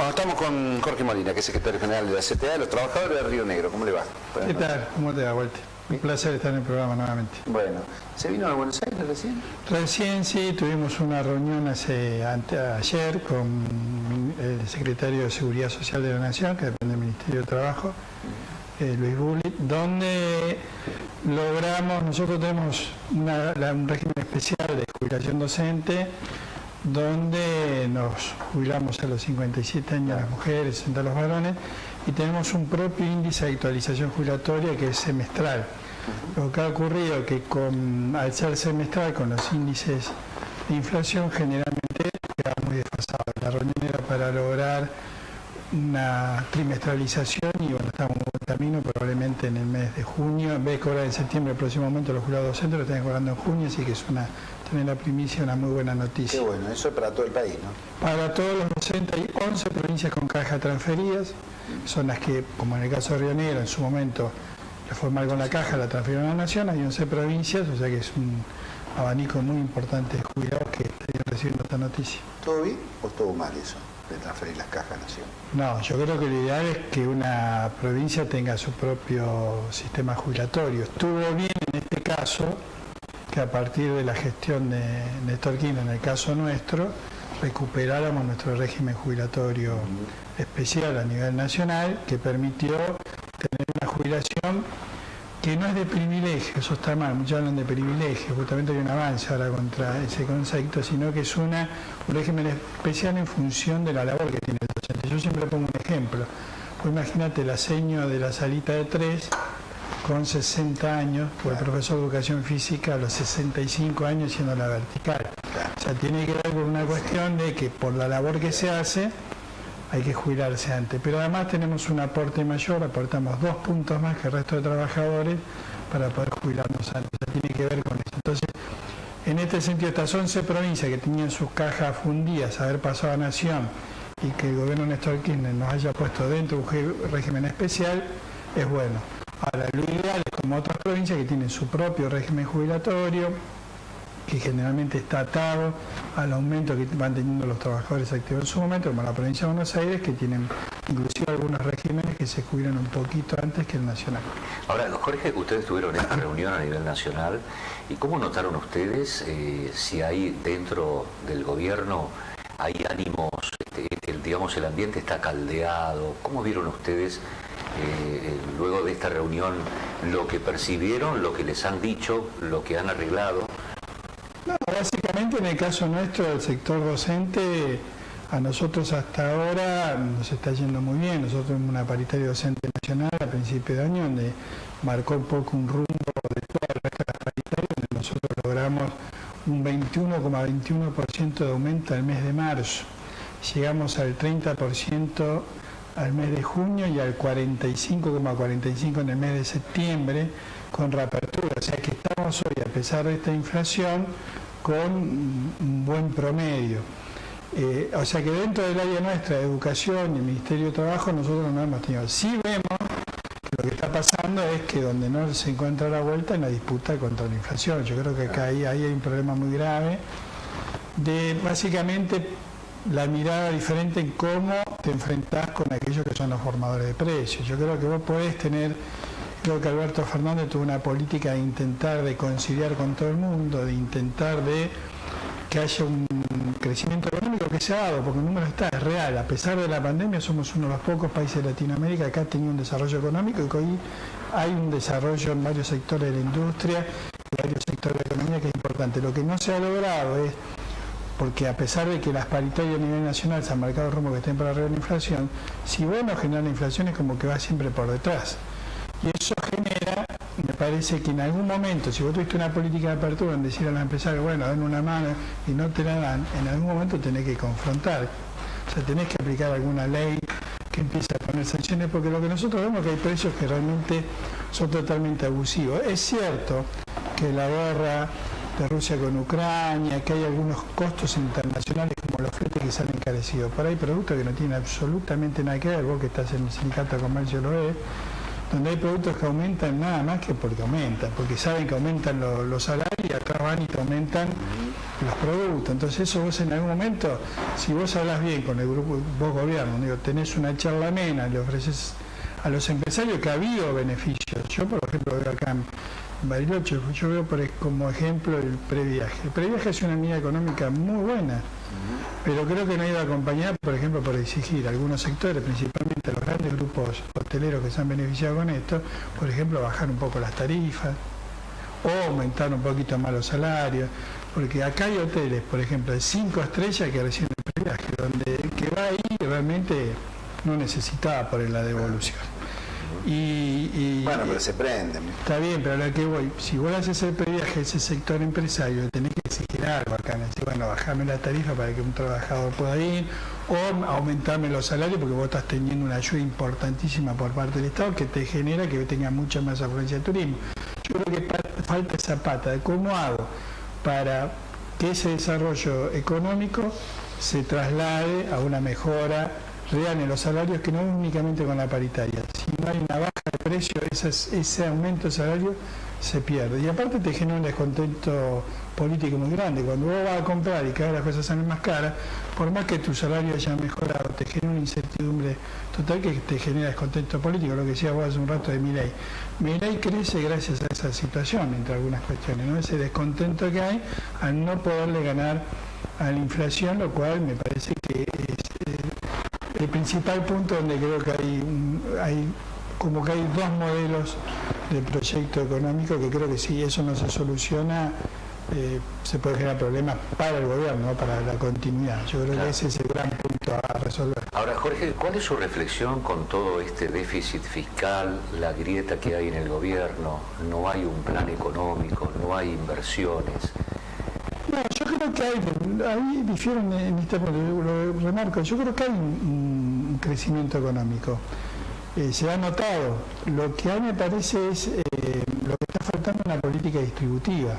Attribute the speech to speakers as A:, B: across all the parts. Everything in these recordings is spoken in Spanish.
A: Bueno, estamos con Jorge Molina, que es secretario general de la CTA de los trabajadores de Río Negro. ¿Cómo le va?
B: ¿Qué tal? ¿Cómo te va, Walter? Un placer estar en el programa nuevamente.
A: Bueno, ¿se vino a Buenos Aires recién?
B: Recién sí, tuvimos una reunión ayer con el secretario de Seguridad Social de la Nación, que depende del Ministerio de Trabajo, Luis Bullitt, donde logramos, nosotros tenemos un régimen especial de jubilación docente, donde nos jubilamos a los 57 años las mujeres, 60 los varones, y tenemos un propio índice de actualización jubilatoria que es semestral. Lo que ha ocurrido es que al ser semestral, con los índices de inflación, generalmente queda muy desfasado. La reunión era para lograr una trimestralización y bueno, estamos en buen camino, probablemente en el mes de junio, en vez de cobrar en septiembre, el próximo momento los jubilados docentes lo están cobrando en junio, así que es tener la primicia, una muy buena noticia.
A: Qué bueno, eso es para todo el país, ¿no?
B: Para todos los docentes hay 11 provincias con cajas transferidas, son las que, como en el caso de Río Negro, en su momento la formal con la caja la transfirieron a la Nación, hay 11 provincias, o sea que es un abanico muy importante de jubilados que estarían recibiendo esta noticia.
A: ¿Todo bien o todo mal eso, de transferir las cajas a la Nación?
B: No, yo creo que lo ideal es que una provincia tenga su propio sistema jubilatorio. Estuvo bien en este caso que a partir de la gestión de Néstor Kirchner, en el caso nuestro, recuperáramos nuestro régimen jubilatorio especial a nivel nacional, que permitió tener una jubilación que no es de privilegio, eso está mal, muchos hablan de privilegio, justamente hay un avance ahora contra ese concepto, sino que es un régimen especial en función de la labor que tiene el docente. Yo siempre pongo un ejemplo, pues imagínate la seño de la salita de 3 con 60 años, pues el profesor de educación física a los 65 años siendo la vertical. O sea, tiene que ver con una cuestión de que por la labor que se hace, hay que jubilarse antes. Pero además tenemos un aporte mayor, aportamos 2 puntos más que el resto de trabajadores para poder jubilarnos antes. O sea, tiene que ver con eso. Entonces, en este sentido, estas 11 provincias que tenían sus cajas fundidas, haber pasado a Nación y que el gobierno de Néstor Kirchner nos haya puesto dentro de un régimen especial, es bueno. Ahora, lo ideal es como otras provincias que tienen su propio régimen jubilatorio, que generalmente está atado al aumento que van teniendo los trabajadores activos en su momento, como la provincia de Buenos Aires, que tienen inclusive algunos regímenes que se jubilan un poquito antes que el nacional.
C: Ahora, Jorge, ustedes tuvieron esta reunión a nivel nacional, ¿y cómo notaron ustedes si hay dentro del gobierno, hay ánimos, digamos el ambiente está caldeado? ¿Cómo vieron ustedes luego de esta reunión lo que percibieron, lo que les han dicho, lo que han arreglado?
B: No, básicamente en el caso nuestro del sector docente, a nosotros hasta ahora nos está yendo muy bien. Nosotros tuvimos una paritaria docente nacional a principio de año donde marcó un poco un rumbo de todo el resto de las paritarias, donde nosotros logramos un 21,21% de aumento al mes de marzo. Llegamos al 30% al mes de junio y al 45,45% en el mes de septiembre con reapertura. O sea que estamos hoy, a pesar de esta inflación, con un buen promedio. O sea que dentro del área nuestra de educación y el Ministerio de Trabajo nosotros no hemos tenido. Sí vemos que lo que está pasando es que donde no se encuentra la vuelta en la disputa contra la inflación. Yo creo que acá ahí hay un problema muy grave de básicamente la mirada diferente en cómo te enfrentás con aquellos que son los formadores de precios. Yo creo que vos podés tener, creo que Alberto Fernández tuvo una política de intentar de conciliar con todo el mundo, de intentar de que haya un crecimiento económico que se ha dado, porque el número está, es real. A pesar de la pandemia somos uno de los pocos países de Latinoamérica que acá ha tenido un desarrollo económico y que hoy hay un desarrollo en varios sectores de la industria y varios sectores de la economía que es importante. Lo que no se ha logrado es, porque a pesar de que las paritarias a nivel nacional se han marcado el rumbo que estén para arriba de la inflación, si vos no generas la inflación es como que va siempre por detrás. Y eso genera, me parece que en algún momento, si vos tuviste una política de apertura en decir a los empresarios, bueno, den una mano y no te la dan, en algún momento tenés que confrontar. O sea, tenés que aplicar alguna ley que empiece a poner sanciones, porque lo que nosotros vemos es que hay precios que realmente son totalmente abusivos. Es cierto que la guerra de Rusia con Ucrania, que hay algunos costos internacionales como los fletes que salen encarecidos, pero hay productos que no tienen absolutamente nada que ver, vos que estás en el sindicato de comercio lo ves, donde hay productos que aumentan nada más que porque aumentan, porque saben que aumentan los salarios y acá van y te aumentan los productos. Entonces eso vos en algún momento, si vos hablas bien con el grupo, vos gobierno, digo, tenés una charla amena, le ofreces a los empresarios que ha habido beneficios. Yo, por ejemplo, veo acá en Bariloche, yo veo como ejemplo el previaje. El previaje es una medida económica muy buena, pero creo que no ha ido acompañada, por ejemplo, por exigir a algunos sectores, principalmente a los grandes grupos hoteleros que se han beneficiado con esto, por ejemplo, bajar un poco las tarifas o aumentar un poquito más los salarios, porque acá hay hoteles, por ejemplo, de 5 estrellas que reciben el previaje, donde que va ahí realmente no necesitaba poner la devolución.
A: Bueno, pero se prenden.
B: Está bien, pero a lo que voy, si vos haces el previaje a ese sector empresario, tenés que exigir algo acá, decir, bueno, bajame la tarifa para que un trabajador pueda ir, o aumentarme los salarios, porque vos estás teniendo una ayuda importantísima por parte del Estado que te genera que tenga mucha más afluencia de turismo. Yo creo que falta esa pata de cómo hago para que ese desarrollo económico se traslade a una mejora real en los salarios, que no únicamente con la paritaria. Si no hay una baja de precio, ese aumento de salario se pierde. Y aparte te genera un descontento político muy grande. Cuando vos vas a comprar y cada vez las cosas salen más caras, por más que tu salario haya mejorado, te genera una incertidumbre total que te genera descontento político, lo que decías vos hace un rato de Milei. Milei crece gracias a esa situación, entre algunas cuestiones, ¿no? Ese descontento que hay al no poderle ganar a la inflación, lo cual me parece que es el principal punto donde creo que hay dos modelos de proyecto económico que creo que si eso no se soluciona se puede generar problemas para el gobierno, ¿no? Para la continuidad. Yo creo que ese es el gran punto a resolver.
C: Ahora, Jorge, ¿cuál es su reflexión con todo este déficit fiscal, la grieta que hay en el gobierno? No hay un plan económico, no hay inversiones.
B: No, yo creo que ahí difieren en este punto, lo remarco, yo creo que hay un crecimiento económico. Se ha notado. Lo que a mí me parece es lo que está faltando una política distributiva.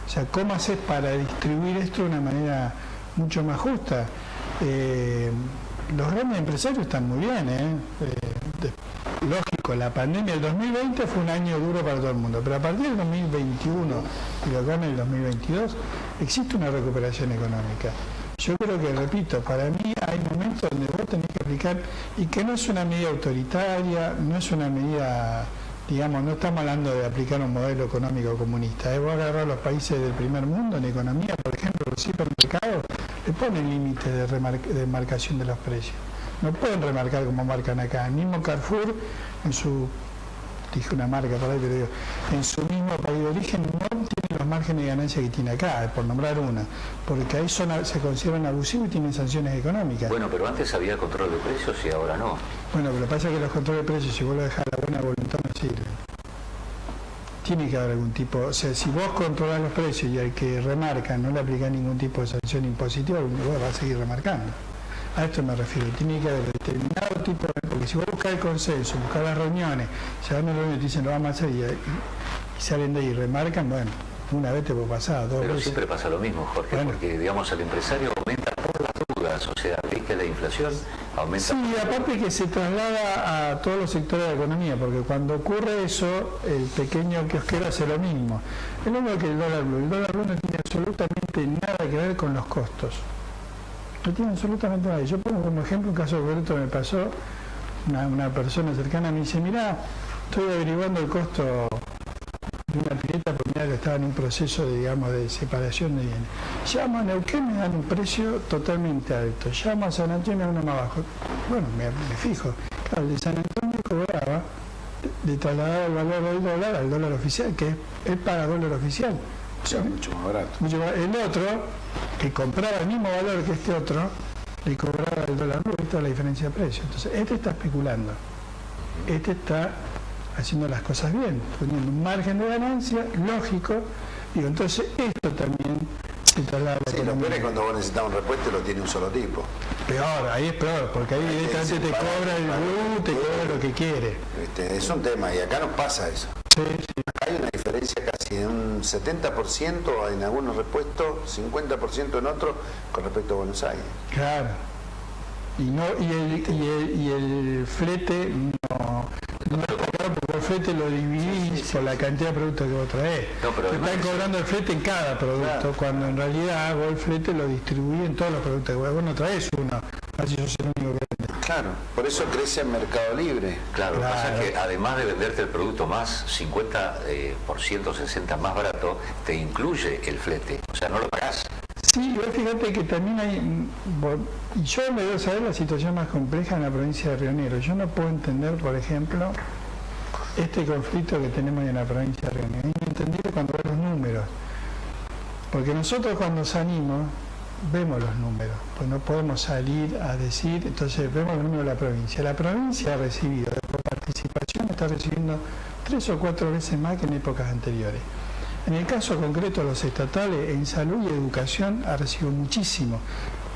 B: O sea, ¿cómo haces para distribuir esto de una manera mucho más justa? Los grandes empresarios están muy bien, lógico, la pandemia del 2020 fue un año duro para todo el mundo, pero a partir del 2021 y lo que en el 2022 existe una recuperación económica. Yo creo que, repito, para mí hay momentos donde vos tenés que aplicar, y que no es una medida autoritaria, no es una medida, digamos, no estamos hablando de aplicar un modelo económico comunista. Vos agarrar los países del primer mundo en economía, por ejemplo, los hipermercados, le ponen límites de marcación de los precios. No pueden remarcar como marcan acá. El mismo Carrefour, en su, dije una marca por ahí, pero digo, en su mismo país de origen no tiene los márgenes de ganancia que tiene acá, por nombrar una, porque ahí se consideran abusivos y tienen sanciones económicas.
C: Bueno, pero antes había control de precios y ahora no.
B: Bueno, pero lo que pasa es que los controles de precios, si vos lo dejás a la buena voluntad, no sirven. Tiene que haber algún tipo, o sea, si vos controlás los precios y al que remarca no le aplicás ningún tipo de sanción impositiva, vos vas a seguir remarcando. A esto me refiero, tiene que haber determinado tipo de... Porque si vos buscás el consenso, buscás las reuniones, se van a las reuniones y te dicen lo vamos a hacer y salen de ahí y remarcan, bueno, una vez te puede pasar, dos
C: Pero
B: veces.
C: siempre pasa lo mismo, Jorge, bueno, porque digamos el empresario aumenta por las dudas, o sea, ves que la inflación aumenta.
B: Sí, y aparte que se traslada a todos los sectores de la economía, porque cuando ocurre eso, el pequeño kiosquero hace lo mismo. Es lo mismo que el dólar blue. El dólar blue no tiene absolutamente nada que ver con los costos. No tiene absolutamente nada. Yo pongo como ejemplo un caso concreto que me pasó, una persona cercana me dice, mirá, estoy averiguando el costo de una pileta porque mirá que estaba en un proceso, digamos, de separación de bienes. Llamo a Neuquén, me dan un precio totalmente alto. Llamo a San Antonio, me dan uno más bajo. Bueno, me fijo. Claro, el de San Antonio cobraba, le trasladaba el valor del dólar al dólar oficial, que él paga dólar oficial.
A: O sea, mucho más barato.
B: El otro, que compraba el mismo valor que este otro, le cobraba el dólar blue, toda la diferencia de precio. Entonces, este está especulando. Este está haciendo las cosas bien, poniendo un margen de ganancia lógico. Digo, entonces esto también se traslada.
A: Sí, lo peor es cuando vos necesitas un repuesto y lo tiene un solo tipo.
B: Peor, ahí es peor, porque ahí directamente te cobra el blue, te cobra lo que quiere.
A: Es un tema, y acá nos pasa eso.
B: Sí, sí.
A: Hay una diferencia casi de un 70% en algunos repuestos, 50% en otros, con respecto a Buenos Aires.
B: Claro. Y el flete no está flete lo dividís por la cantidad de productos que vos traés.
C: No, pero
B: te están cobrando el flete en cada producto, cuando en realidad vos el flete lo distribuís en todos los productos que vos no traes uno, así sos el único que vende.
A: Claro, por eso crece el Mercado Libre.
C: Claro, lo que pasa es que además de venderte el producto más 50%, 60% más barato, te incluye el flete, o sea, no lo pagás.
B: Sí, vos fíjate que también hay, y yo me debo saber la situación más compleja en la provincia de Río Negro. Yo no puedo entender, por ejemplo, este conflicto que tenemos en la provincia de Río Negro. Es entendible cuando veo los números, porque nosotros cuando salimos vemos los números, pues no podemos salir a decir, entonces vemos los números de la provincia. La provincia ha recibido, por participación, está recibiendo 3 o 4 veces más que en épocas anteriores. En el caso concreto de los estatales, en salud y educación ha recibido muchísimo,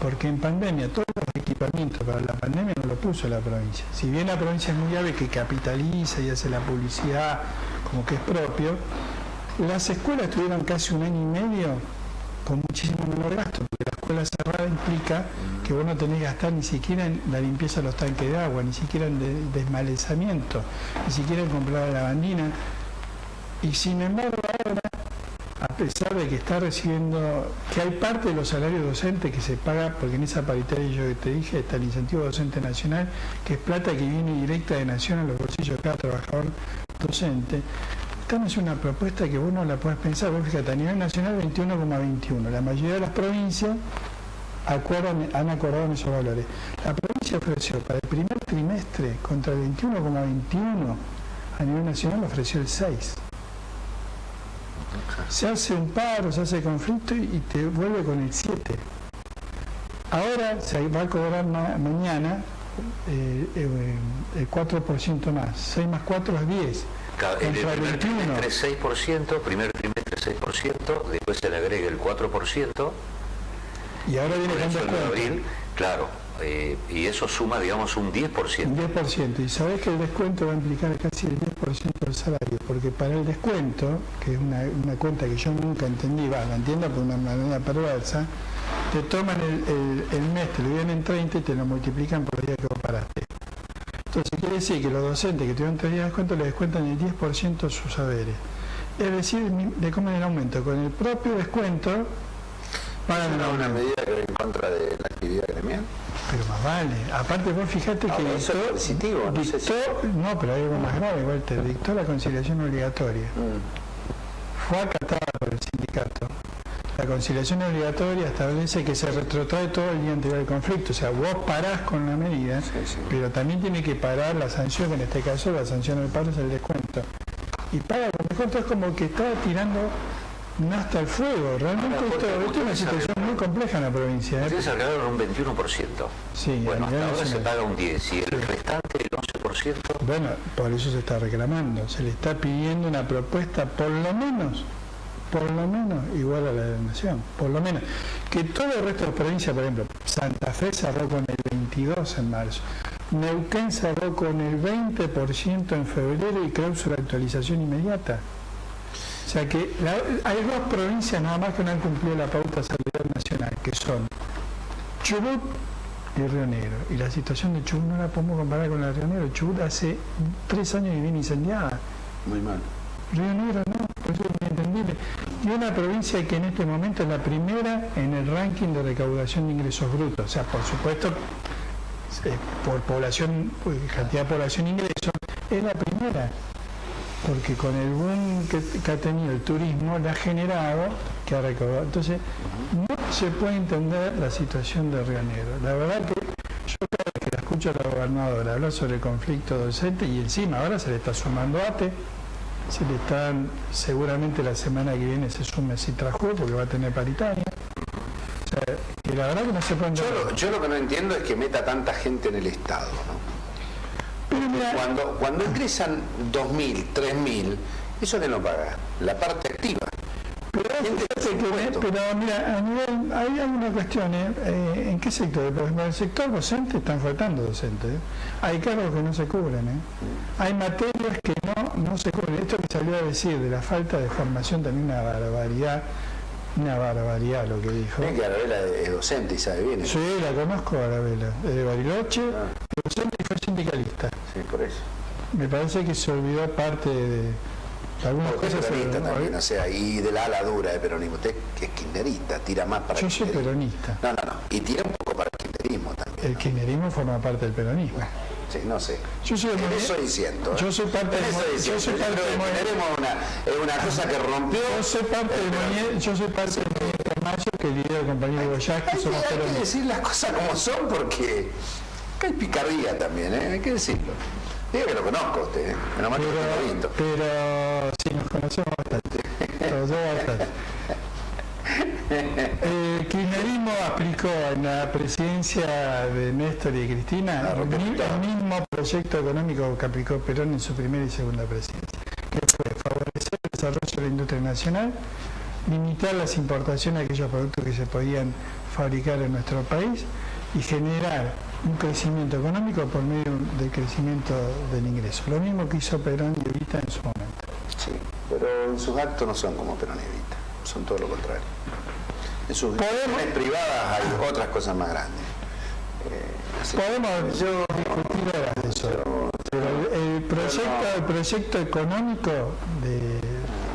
B: porque en pandemia todos los equipamientos para la pandemia no lo puso la provincia. Si bien la provincia es muy hábil que capitaliza y hace la publicidad como que es propio, las escuelas tuvieron casi 1 año y medio con muchísimo menor gasto, porque la escuela cerrada implica que vos no tenés que gastar ni siquiera en la limpieza de los tanques de agua, ni siquiera en desmalezamiento, ni siquiera en comprar la lavandina. Y sin embargo ahora, a pesar de que está recibiendo, que hay parte de los salarios docentes que se paga, porque en esa paritaria yo que te dije está el incentivo docente nacional, que es plata que viene directa de Nación a los bolsillos de cada trabajador docente, están haciendo una propuesta que vos no la podés pensar. Vos fíjate, a nivel nacional 21,21. La mayoría de las provincias han acordado en esos valores. La provincia ofreció para el primer trimestre contra el 21,21, a nivel nacional ofreció el 6. Se hace un paro, se hace conflicto y te vuelve con el 7. Ahora se va a cobrar mañana el 4% más. 6 más 4 es 10.
C: Claro, en el primer trimestre 6%, primer trimestre 6%, después se le agrega el 4%.
B: Y ahora viene con descuento.
C: En abril, claro, y eso suma, digamos, un 10%.
B: Un 10%. Y sabés que el descuento va a implicar casi el 10% del salario, porque para el descuento, que es una cuenta que yo nunca entendí, la entiendo por una manera perversa, te toman el mes, te lo dividen en 30 y te lo multiplican por los días que vos paraste. Entonces quiere decir que los docentes que tuvieron 3 días de descuento le descuentan el 10% de sus saberes. Es decir, le comen el aumento. Con el propio descuento pagan
A: una medida que va en contra de la actividad gremial.
B: Pero más vale. Aparte vos fijate que
A: eso es positivo,
B: no, pero hay algo más grave, Walter, dictó la conciliación obligatoria. Fue acatada por el sindicato. La conciliación obligatoria establece que se retrotrae todo el día anterior al conflicto, o sea, vos parás con la medida, pero también tiene que parar la sanción, que en este caso la sanción del paro es el descuento. Y paga con descuento, es como que está tirando hasta el fuego. Realmente esto es una situación muy compleja en la provincia.
C: Ustedes arreglaron un 21%.
B: Sí,
C: bueno, hasta ahora se paga un 10%, y el restante, el 11%.
B: Bueno, por eso se está reclamando. Se le está pidiendo una propuesta por lo menos igual a la de la Nación, por lo menos. Que todo el resto de las provincias, por ejemplo, Santa Fe cerró con el 22 en marzo, Neuquén cerró con el 20% en febrero y cláusula de actualización inmediata. O sea que hay 2 provincias nada más que no han cumplido la pauta salarial nacional, que son Chubut y Río Negro. Y la situación de Chubut no la podemos comparar con la de Río Negro. Chubut hace 3 años que viene incendiada.
A: Muy mal.
B: Río Negro no, por eso es inentendible. Y una provincia que en este momento es la primera en el ranking de recaudación de ingresos brutos. O sea, por supuesto, por población, cantidad de población e ingresos, es la primera. Porque con el boom que ha tenido el turismo, le ha generado que ha recaudado. Entonces, no se puede entender la situación de Río Negro. La verdad que yo cada vez que la escucho a la gobernadora hablar sobre el conflicto docente, y encima ahora se le está sumando ATE, se le están, seguramente la semana que viene se sume Citrajú porque va a tener paritaria. O sea, que la verdad que no se puede entender.
A: Yo lo que no entiendo es que meta tanta gente en el Estado, ¿no?
B: Pero mira,
A: Cuando ingresan 2.000, 3.000, eso que no paga, la parte activa.
B: pero mira, a nivel, hay algunas cuestiones, ¿en qué sector? Por ejemplo, en el sector docente están faltando docentes, hay cargos que no se cubren, hay materias que no se cubren. Esto que salió a decir de la falta de formación, también una barbaridad lo que dijo.
A: Es que Arabela es docente y sabe bien.
B: Sí, la conozco, Arabela, de Bariloche, docente y fue sindicalista.
A: Sí, por eso.
B: me parece que se olvidó parte de algunas
A: Usted es
B: cosas.
A: peronista también, o sea, y de la ala dura de peronismo. Usted que es kirchnerista, tira más para
B: Yo
A: el
B: soy
A: kirchnerismo.
B: peronista.
A: No. Y tira un poco para el kirchnerismo también.
B: El
A: ¿no?
B: kirchnerismo forma parte del peronismo.
A: Sí, no sé.
B: Yo soy
A: ¿Qué estoy diciendo?
B: Yo soy parte del
A: Yo creo que es una cosa que rompió.
B: Yo soy parte del movimiento Mayo que lidera el compañero Goyaz, que somos
A: Hay que
B: peronistas.
A: decir las cosas como son porque acá hay picardía también, hay que decirlo. Digo que lo conozco a usted, menos mal que lo tengo visto.
B: Pero sí, nos conocemos bastante. El kirchnerismo aplicó en la presidencia de Néstor y de Cristina el mismo proyecto económico que aplicó Perón en su primera y segunda presidencia, que fue favorecer el desarrollo de la industria nacional, limitar las importaciones de aquellos productos que se podían fabricar en nuestro país y generar un crecimiento económico por medio del crecimiento del ingreso. Lo mismo que hizo Perón y Evita en su momento.
A: Sí, pero en sus actos no son como Perón y Evita, son todo lo contrario. En sus decisiones privadas hay otras cosas más grandes.
B: Podemos discutir ahora de eso, pero el proyecto económico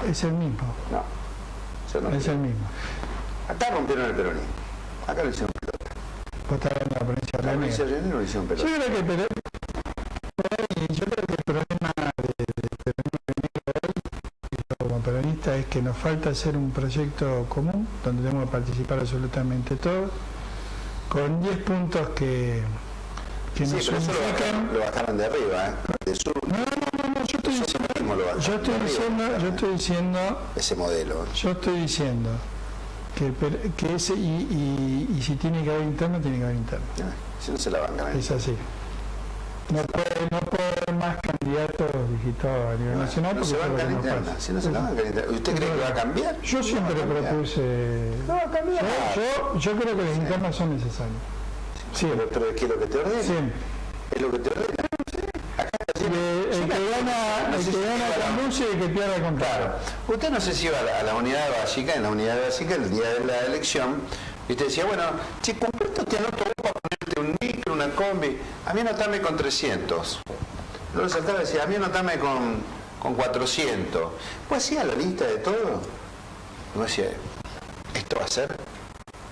B: es el mismo.
A: No, yo no
B: Es
A: creo.
B: el mismo.
A: Acá rompieron el peronismo, acá lo hicieron pelota.
B: Vos estás hablando de la provincia de
A: La
B: Río
A: provincia
B: Negro.
A: de Río Negro lo hicieron pelota.
B: Yo creo que el problema de como peronista es que nos falta hacer un proyecto común donde tenemos que participar absolutamente todos, con 10 puntos que
A: Sí,
B: nos
A: pero eso
B: unifican.
A: lo bajaron de arriba, de sur.
B: No, yo estoy diciendo,
A: Mismo lo bajaron de arriba. Ese modelo.
B: yo estoy diciendo que ese y si tiene que haber interno, tiene que haber interno.
A: Si no se la bancan.
B: Es así. No puede haber más candidatos digitados a nivel nacional
A: No
B: porque
A: se
B: eso es lo
A: bancan
B: que nos
A: interna.
B: pasa.
A: Si no se la bancan interna. ¿Usted cree que va a cambiar?
B: Yo siempre
A: No va a cambiar.
B: propuse.
A: No va a cambiar.
B: Yo creo que las internas son necesarias. Sí,
A: Pero es que lo que te ordena.
B: siempre.
A: Es lo que te ordena.
B: El que gana conduce y el que pierde
A: Claro.
B: compara.
A: Usted no sé si iba a la unidad básica, en la unidad básica, el día de la elección, y usted decía, bueno, che, con cuánto te anoto vos para ponerte un micro, una combi, a mí anotame con 300. Luego saltaba y decía, a mí anotame con 400. Pues hacía la lista de todo. Y me decía, esto va a ser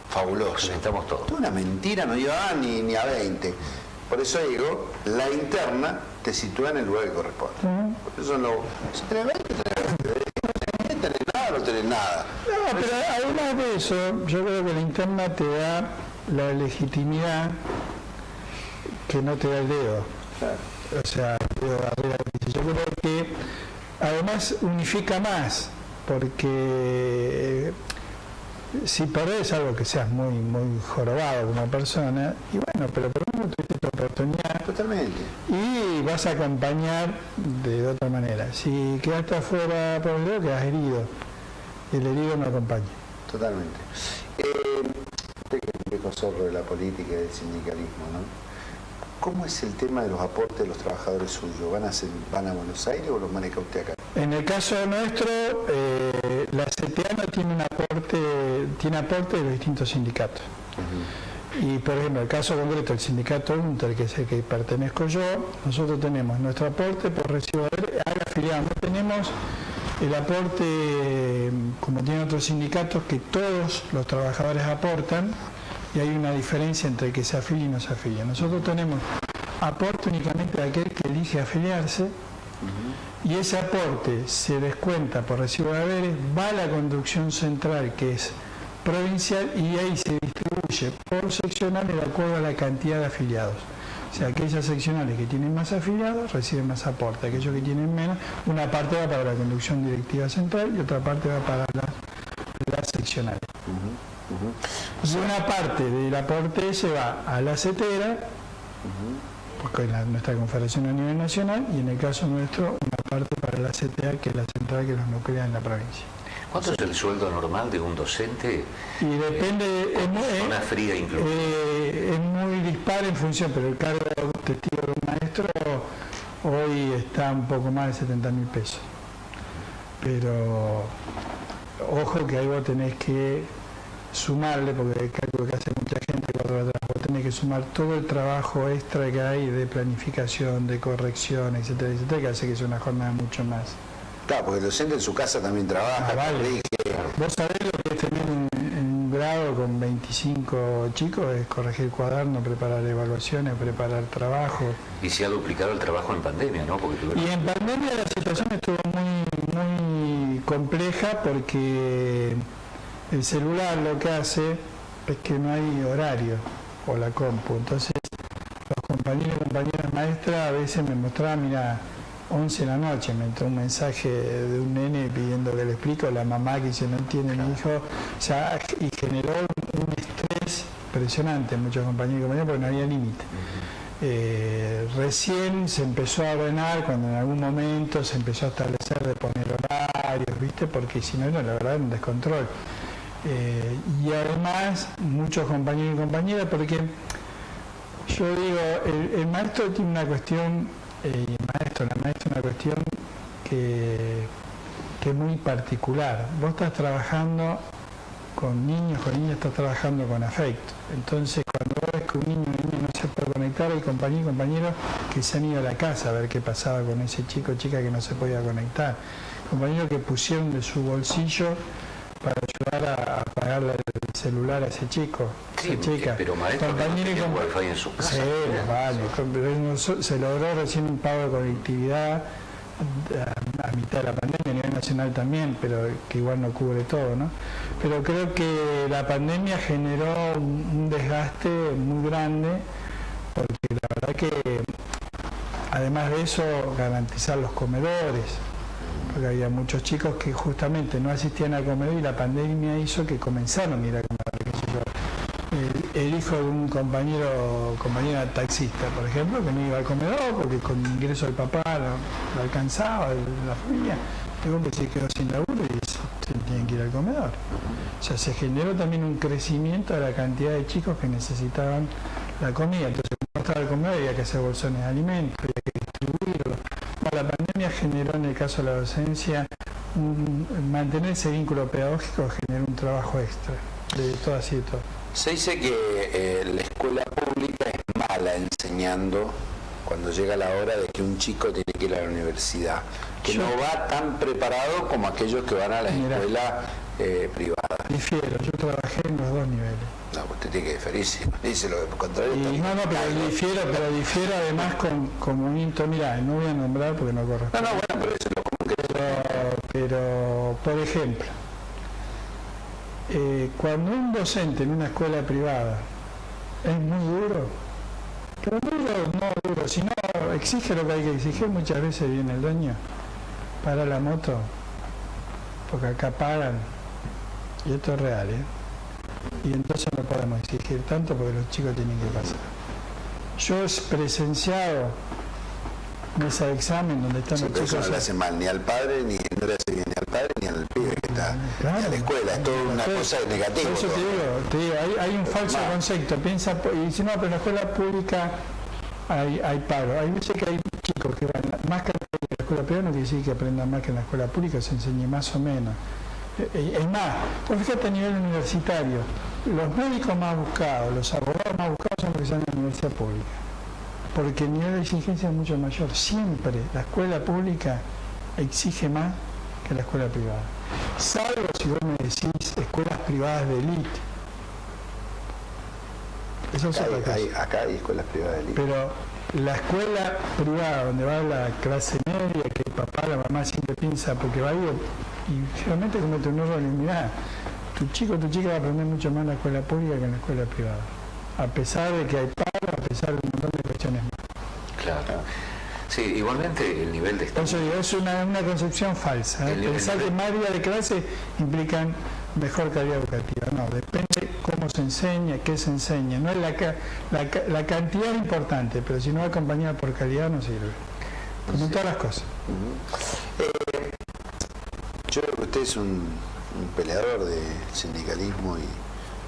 A: fabuloso.
C: Necesitamos todo.
A: Esto es una mentira, no llevaba ni a 20. Por eso digo, la interna te sitúa en el lugar que corresponde. Por eso si tenés 20, tenés 20. No tenés nada, no tenés nada.
B: No, pero además de eso, yo creo que la interna te da la legitimidad que no te da el dedo.
A: Claro.
B: O sea, yo creo que además unifica más, porque si perdés algo que seas muy jorobado como persona, y bueno, pero por lo menos tuviste tu oportunidad
A: Totalmente.
B: y vas a acompañar de otra manera. Si quedaste afuera por el dedo, quedas herido. El herido no acompaña.
A: Totalmente. Usted que es un viejo zorro de la política y del sindicalismo, ¿no? ¿Cómo es el tema de los aportes de los trabajadores suyos? ¿Van a Buenos Aires o los maneja usted acá?
B: En el caso nuestro, la CTA no tiene aporte de los distintos sindicatos. Y por ejemplo, el caso concreto del sindicato UNTER, que es el que pertenezco yo, nosotros tenemos nuestro aporte por recibo de afiliado. No tenemos el aporte como tienen otros sindicatos, que todos los trabajadores aportan, y hay una diferencia entre el que se afilia y no se afilia. Nosotros tenemos aporte únicamente de aquel que elige afiliarse, y ese aporte se descuenta por recibo de haberes, va a la conducción central, que es provincial, y ahí se distribuye por seccionales de acuerdo a la cantidad de afiliados. O sea, aquellas seccionales que tienen más afiliados reciben más aporte, aquellos que tienen menos, una parte va para la conducción directiva central y otra parte va para las seccionales. Entonces, una parte del aporte se va a la CETERA, porque es nuestra confederación a nivel nacional, y en el caso nuestro, una parte para la CTA, que es la central que nos nuclea en la provincia.
C: ¿Cuánto es el sueldo normal de un docente?
B: Y depende,
C: Zona fría incluso.
B: es muy dispar en función, pero el cargo testigo de un maestro hoy está un poco más de 70.000 pesos. Pero ojo que ahí vos tenés que sumarle, porque el cálculo que hace mucha gente, 4 horas vos tenés tenés que sumar todo el trabajo extra que hay de planificación, de corrección, etcétera, etcétera, que hace que sea una jornada mucho más.
A: Claro, porque el docente en su casa también trabaja,
B: Vale.
A: corrige.
B: Vos sabés lo que es tener un grado con 25 chicos, es corregir cuadernos, preparar evaluaciones, preparar trabajo.
C: Y se ha duplicado el trabajo en pandemia, ¿no? Porque
B: Y en pandemia la situación estuvo muy compleja porque el celular lo que hace es que no hay horario o la compu. Entonces los compañeros y compañeras maestras a veces me mostraban, mira, 11 de la noche me entró un mensaje de un nene pidiendo que le explique, la mamá que dice no entiende mi hijo, o sea, y generó un estrés impresionante en muchos compañeros y compañeras porque no había límite. Recién se empezó a ordenar cuando en algún momento se empezó a establecer de poner horarios, ¿viste? Porque si no era la verdad un descontrol. Y además muchos compañeros y compañeras, porque yo digo, el maestro tiene una cuestión, la maestra una cuestión que es muy particular. Vos estás trabajando con niños, con niñas, estás trabajando con afecto. Entonces, cuando vos ves que un niño o una niña no se puede conectar, hay compañeros y compañeros que se han ido a la casa a ver qué pasaba con ese chico o chica que no se podía conectar. Compañeros que pusieron de su bolsillo para ayudar a pagarle el celular a ese chico,
C: sí,
B: esa chica.
C: Pero maestro,
B: compañeros
C: que no tiene wifi en su casa.
B: Sí, vale. Se logró recién un pago de conectividad a mitad de la pandemia, a nivel nacional también, pero que igual no cubre todo, ¿no? Pero creo que la pandemia generó un desgaste muy grande, porque la verdad que, además de eso, garantizar los comedores, porque había muchos chicos que justamente no asistían al comedor y la pandemia hizo que comenzaron a ir al comedor, qué sé yo. El hijo de un compañera taxista, por ejemplo, que no iba al comedor porque con el ingreso del papá lo alcanzaba, la familia, luego que se quedó sin laburo y se tienen que ir al comedor. O sea, se generó también un crecimiento de la cantidad de chicos que necesitaban la comida. Entonces, cuando estaba el comedor había que hacer bolsones de alimentos, había que distribuirlo. Bueno, la pandemia generó, en el caso de la docencia, mantener ese vínculo pedagógico generó un trabajo extra de todas y de todas.
A: Se dice que la escuela pública es mala enseñando cuando llega la hora de que un chico tiene que ir a la universidad, que no va tan preparado como aquellos que van a la escuela privada.
B: Difiero, yo trabajé en los dos niveles.
A: No, usted tiene que diferir, si dice lo contrario.
B: Pero difiero además con movimiento, mira, no voy a nombrar porque no corresponde.
A: No, bueno, pero eso es lo común que
B: pero por ejemplo, cuando un docente en una escuela privada es muy duro, pero no duro, sino exige lo que hay que exigir, muchas veces viene el dueño, para la moto, porque acá pagan, y esto es real, y entonces no podemos exigir tanto porque los chicos tienen que pasar. Yo he presenciado mesa de examen donde están los chicos.
A: Eso no le hace mal ni al padre, ni no le hace bien ni al padre ni al pibe que está en la escuela. Es toda una cosa negativa.
B: Por eso te digo, hay un falso concepto. Piensa, y dice, no, pero en la escuela pública hay paro. Hay veces que hay chicos que van más que en la escuela privada, no quiere decir que aprendan más que en la escuela pública, se enseñe más o menos. Es más, pues fíjate a nivel universitario, los médicos más buscados, los abogados más buscados son los que están en la universidad pública. Porque el nivel de exigencia es mucho mayor. Siempre la escuela pública exige más que la escuela privada. Salvo si vos me decís escuelas privadas de élite. Eso es otra cosa.
A: Acá hay escuelas privadas de élite.
B: Pero la escuela privada donde va la clase media, que el papá, la mamá siempre piensa porque va a ir y realmente comete un error, mirá, tu chica va a aprender mucho más en la escuela pública que en la escuela privada. A pesar de que hay paro, a pesar de un montón de cuestiones más.
C: Claro. Sí, igualmente el nivel de
B: Eso digo, es una concepción falsa. Pensar que más días de clase implican mejor calidad educativa. No, depende cómo se enseña, qué se enseña. No es la cantidad es importante, pero si no acompañada por calidad no sirve. Como en todas las cosas.
A: Yo creo que usted es un peleador de sindicalismo y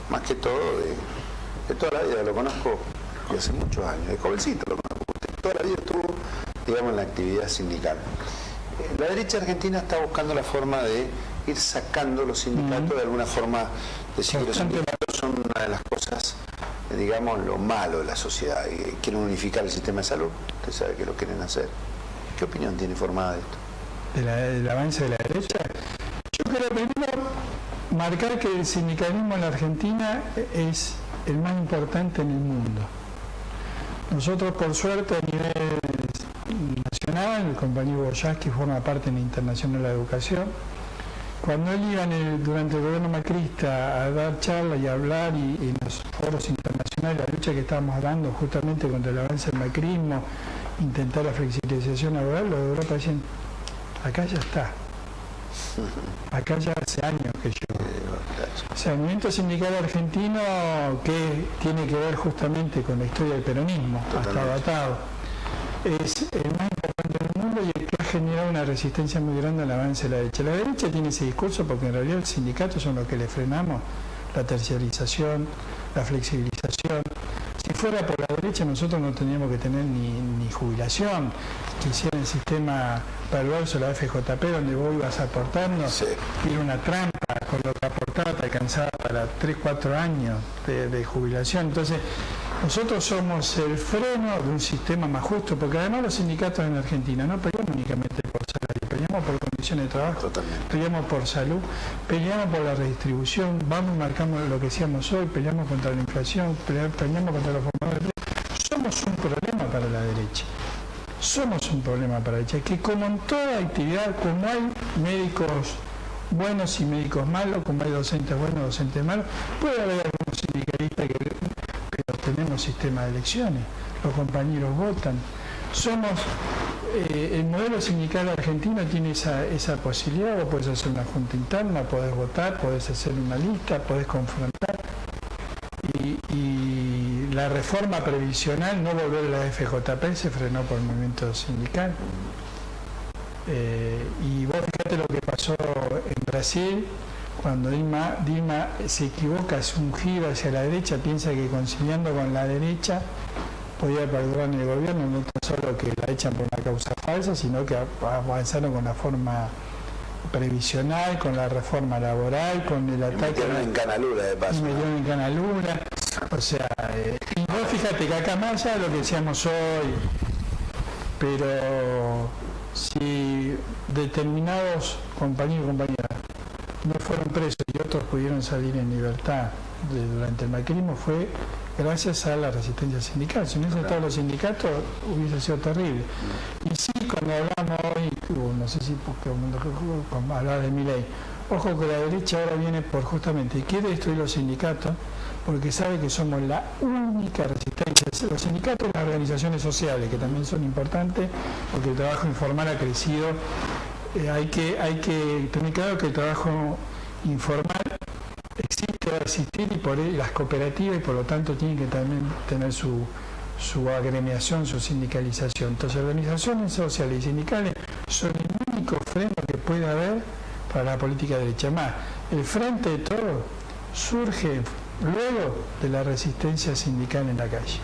A: más que todo de toda la vida. Lo conozco de hace muchos años, de jovencito lo conozco. Usted toda la vida estuvo, digamos, en la actividad sindical. La derecha argentina está buscando la forma de ir sacando los sindicatos de alguna forma, decir que los sindicatos son una de las cosas digamos, lo malo de la sociedad. Quieren unificar el sistema de salud, usted sabe que lo quieren hacer. ¿Qué opinión tiene formada de esto?
B: ¿Del avance de la derecha? Yo creo primero marcar que el sindicalismo en la Argentina es el más importante en el mundo. Nosotros, por suerte, a nivel nacional, el compañero Boyaski forma parte en la Internacional de la Educación. Cuando él iba durante el gobierno macrista a dar charlas y a hablar y en los foros internacionales, la lucha que estábamos dando justamente contra el avance del macrismo, intentar la flexibilización laboral, los de Europa decían, acá ya está. Acá ya hace años que yo. O sea, el movimiento sindical argentino, que tiene que ver justamente con la historia del peronismo, hasta datado, es el más importante del mundo y el que ha generado una resistencia muy grande al avance de la derecha. La derecha tiene ese discurso porque en realidad los sindicatos son los que le frenamos la terciarización, la flexibilización. Si fuera por la derecha nosotros no tendríamos que tener ni jubilación. Que hiciera el sistema perverso, la FJP, donde vos ibas aportando, sí, era una trampa, con lo que aportaba te alcanzaba para 3-4 años de jubilación. Entonces, nosotros somos el freno de un sistema más justo, porque además los sindicatos en Argentina no peleamos únicamente por salario, peleamos por condiciones de trabajo, totalmente, peleamos por salud, peleamos por la redistribución, vamos y marcamos lo que decíamos hoy, peleamos contra la inflación, peleamos contra los formadores. Somos un problema para la derecha. Somos un problema para la derecha, que como en toda actividad, como hay médicos buenos y médicos malos, como hay docentes buenos y docentes malos, puede haber algunos sindicalistas pero tenemos sistema de elecciones, los compañeros votan. El modelo sindical argentino tiene esa posibilidad, vos podés hacer una junta interna, podés votar, podés hacer una lista, podés confrontar. Y la reforma previsional, no volver a la FJP, se frenó por el movimiento sindical. Y vos fíjate lo que pasó en Brasil, cuando Dilma se equivoca, hace un giro hacia la derecha, piensa que conciliando con la derecha podía perdurar en el gobierno, no tan solo que la echan por una causa falsa, sino que avanzaron con la forma previsional, con la reforma laboral, con el ataque.
A: Metieron en Canalura de paso.
B: Metieron en Canalura. O sea, y vos fíjate que acá más allá de lo que decíamos hoy, pero si determinados compañeros y compañeras no fueron presos y otros pudieron salir en libertad durante el macrismo, fue gracias a la resistencia sindical. Si no hubiesen estado los sindicatos, hubiese sido terrible. Y sí, cuando hablamos hoy, no sé si porque hablar de Milei, ojo que la derecha ahora viene por justamente, quiere destruir los sindicatos, porque sabe que somos la única resistencia. Los sindicatos y las organizaciones sociales, que también son importantes, porque el trabajo informal ha crecido. Hay que tener claro que el trabajo informal existe, va a existir, y por las cooperativas, y por lo tanto tienen que también tener su agremiación, su sindicalización. Entonces, organizaciones sociales y sindicales son el único freno que puede haber para la política derecha. Más, el frente de todo surge luego de la resistencia sindical en la calle.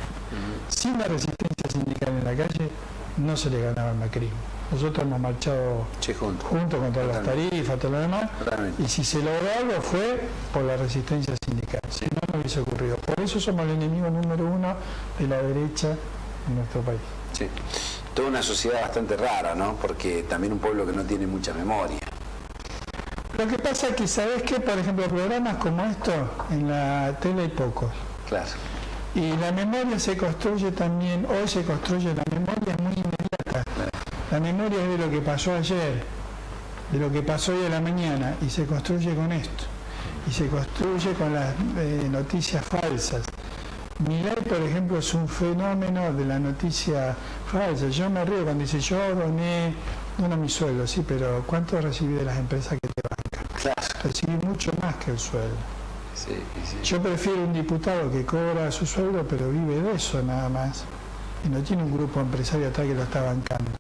B: Sin la resistencia sindical en la calle no se le ganaba el macrismo. Nosotros hemos marchado juntos contra las tarifas, todo lo demás, y si se logró algo fue por la resistencia sindical, si no, no hubiese ocurrido. Por eso somos el enemigo número uno de la derecha en nuestro país.
A: Sí. Toda una sociedad bastante rara, ¿no? Porque también un pueblo que no tiene mucha memoria.
B: Lo que pasa es que, ¿sabés qué? Por ejemplo, programas como estos, en la tele hay pocos.
A: Claro.
B: Y la memoria se construye también, hoy se construye la memoria muy inmediata. La memoria es de lo que pasó ayer, de lo que pasó hoy a la mañana, y se construye con esto. Y se construye con las noticias falsas. Milei, por ejemplo, es un fenómeno de la noticia falsa. Yo me río cuando dice, yo dono mi sueldo, sí, pero ¿cuánto recibí de las empresas que te bancan?
A: Claro.
B: Recibí mucho más que el sueldo.
C: Sí.
B: Yo prefiero un diputado que cobra su sueldo, pero vive de eso nada más, y no tiene un grupo empresario atrás que lo está bancando.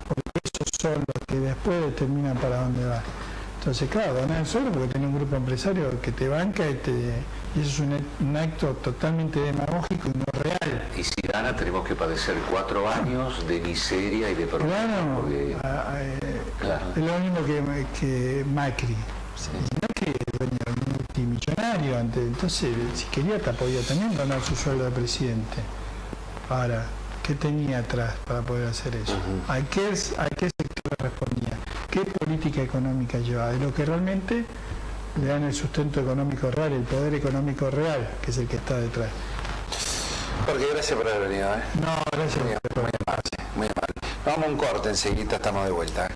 B: Porque esos son los que después determinan para dónde va. Entonces, claro, donar el sueldo porque tiene un grupo empresario que te banca y eso es un acto totalmente demagógico y no real.
C: Y si gana, tenemos que padecer 4 años de miseria y de pobreza.
B: Claro,
C: porque...
B: claro, es lo mismo que Macri. Sí. Macri es dueño multimillonario, salario. Entonces, si quería, te podía también donar su sueldo de presidente. Ahora, ¿qué tenía atrás para poder hacer eso? ¿A qué sector respondía? ¿Qué política económica llevaba? De lo que realmente le dan el sustento económico real, el poder económico real, que es el que está detrás.
A: Porque gracias por haber venido.
B: No, gracias.
A: Muy amable, muy amable. Vamos a un corte, enseguida estamos de vuelta.